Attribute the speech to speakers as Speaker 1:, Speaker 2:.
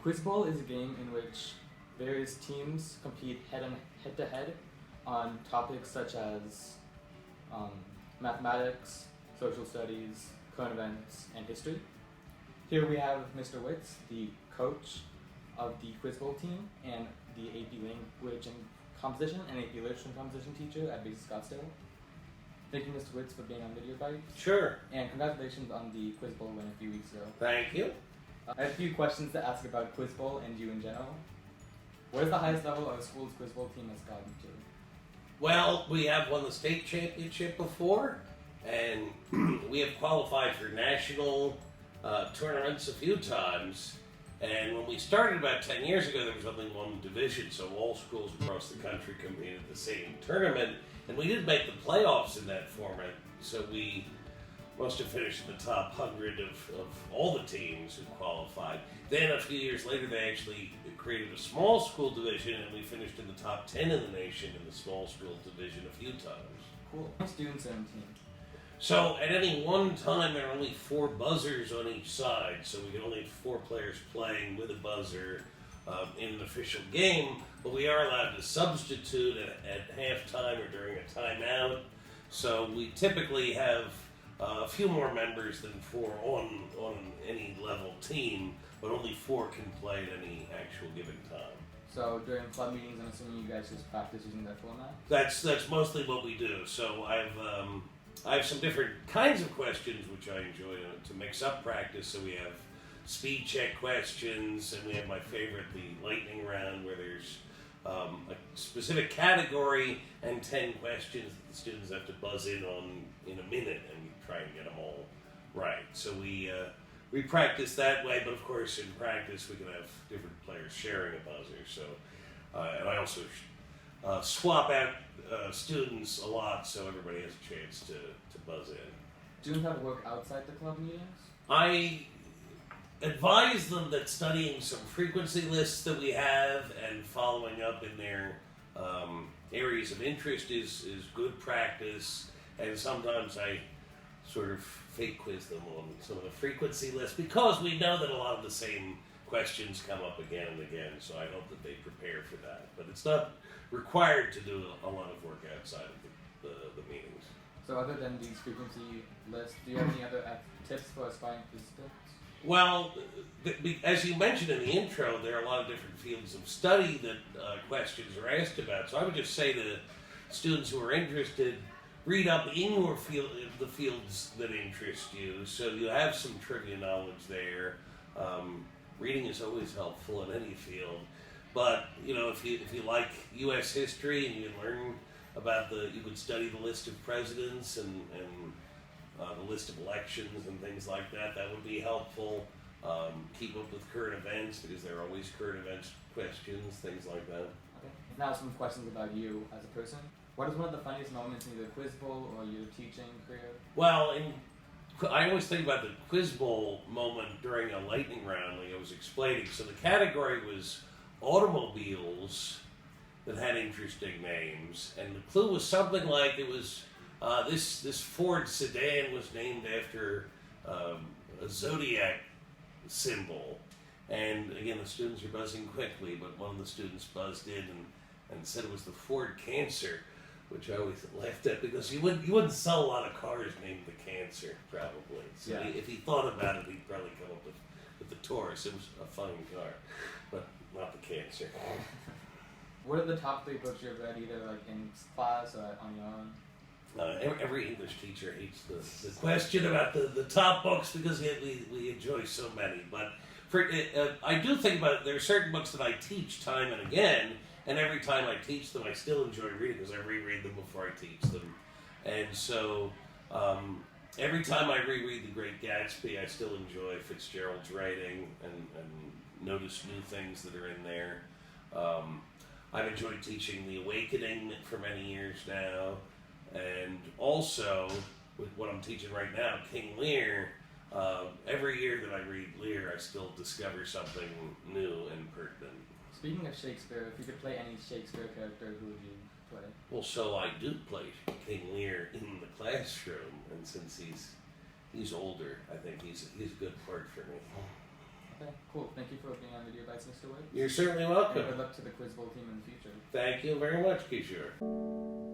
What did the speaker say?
Speaker 1: Quiz Bowl is a game in which various teams compete head-to-head on topics such as mathematics, social studies, current events, and history. Here we have Mr. Witz, the coach of the Quiz Bowl team and the AP Language and Composition and AP Literature and Composition teacher at Basic Scottsdale. Thank you, Mr. Witz, for being on Video Bite.
Speaker 2: Sure.
Speaker 1: And congratulations on the Quiz Bowl win a few weeks ago.
Speaker 2: Thank you.
Speaker 1: I have a few questions to ask about Quiz Bowl and you in general. What is the highest level a school's Quiz Bowl team has gotten to?
Speaker 2: Well, we have won the state championship before, and we have qualified for national tournaments a few times. And when we started about 10 years ago, there was only one division, so all schools across the country competed in the same tournament. And we did make the playoffs in that format, so we must have finished in the top 100 of all the teams who qualified. Then a few years later, they actually created a small school division, and we finished in the top 10 in the nation in the small school division a few times.
Speaker 1: Cool. How many students on the team?
Speaker 2: So at any one time, there are only 4 buzzers on each side, so we can only have 4 players playing with a buzzer in an official game, but we are allowed to substitute at halftime or during a timeout. So we typically have a few more members than 4 on any level team, but only 4 can play at any actual given time.
Speaker 1: So during club meetings, I'm assuming you guys just practice using that format?
Speaker 2: That's mostly what we do. So I have some different kinds of questions which I enjoy to mix up practice. So we have speed check questions, and we have my favorite, the lightning round, where there's a specific category and 10 questions that the students have to buzz in on in a minute, and we try and get them all right. So we practice that way, but of course in practice we can have different players sharing a buzzer. So and I also swap out students a lot, so everybody has a chance to buzz in.
Speaker 1: Do you have work outside the club meetings?
Speaker 2: I advise them that studying some frequency lists that we have and following up in their areas of interest is good practice, and sometimes I sort of fake quiz them on some of the frequency lists because we know that a lot of the same questions come up again and again, so I hope that they prepare for that. But it's not required to do a lot of work outside of the meetings.
Speaker 1: So other than these frequency lists, do you have any other tips for aspiring participants?
Speaker 2: Well, as you mentioned in the intro, there are a lot of different fields of study that questions are asked about. So I would just say to students who are interested, read up in your field, the fields that interest you, so you have some trivia knowledge there. Reading is always helpful in any field, but you know, if you like U.S. history and you can learn about you could study the list of presidents and the list of elections and things like that. That would be helpful. Keep up with current events because there are always current events questions, things like that.
Speaker 1: Okay. Now some questions about you as a person. What is one of the funniest moments in either Quiz Bowl or your teaching career?
Speaker 2: Well, I always think about the Quiz Bowl moment during a lightning round, like I was explaining. So the category was automobiles that had interesting names, and the clue was something like it was this Ford sedan was named after a zodiac symbol. And again, the students are buzzing quickly, but one of the students buzzed in and said it was the Ford Cancer, which I always laughed at because you wouldn't sell a lot of cars named the Cancer, probably. So
Speaker 1: yeah.
Speaker 2: If he thought about it, he'd probably come up with the Taurus. It was a fine car, but not the Cancer.
Speaker 1: What are the top 3 books you've read, either like in class or on your own?
Speaker 2: Every English teacher hates the question about the top books because we enjoy so many. But I do think about it. There are certain books that I teach time and again, and every time I teach them, I still enjoy reading because I reread them before I teach them. And so every time I reread The Great Gatsby, I still enjoy Fitzgerald's writing and notice new things that are in there. I've enjoyed teaching The Awakening for many years now. And also, with what I'm teaching right now, King Lear, every year that I read Lear, I still discover something new and pertinent.
Speaker 1: Speaking of Shakespeare, if you could play any Shakespeare character, who would you play?
Speaker 2: Well, so I do play King Lear in the classroom, and since he's older, I think he's a good part for me.
Speaker 1: Okay, cool. Thank you for being on Video Bites, Mr. Witz.
Speaker 2: You're certainly
Speaker 1: And
Speaker 2: welcome.
Speaker 1: good luck to the Quiz Bowl team in the future.
Speaker 2: Thank you very much, Kishore.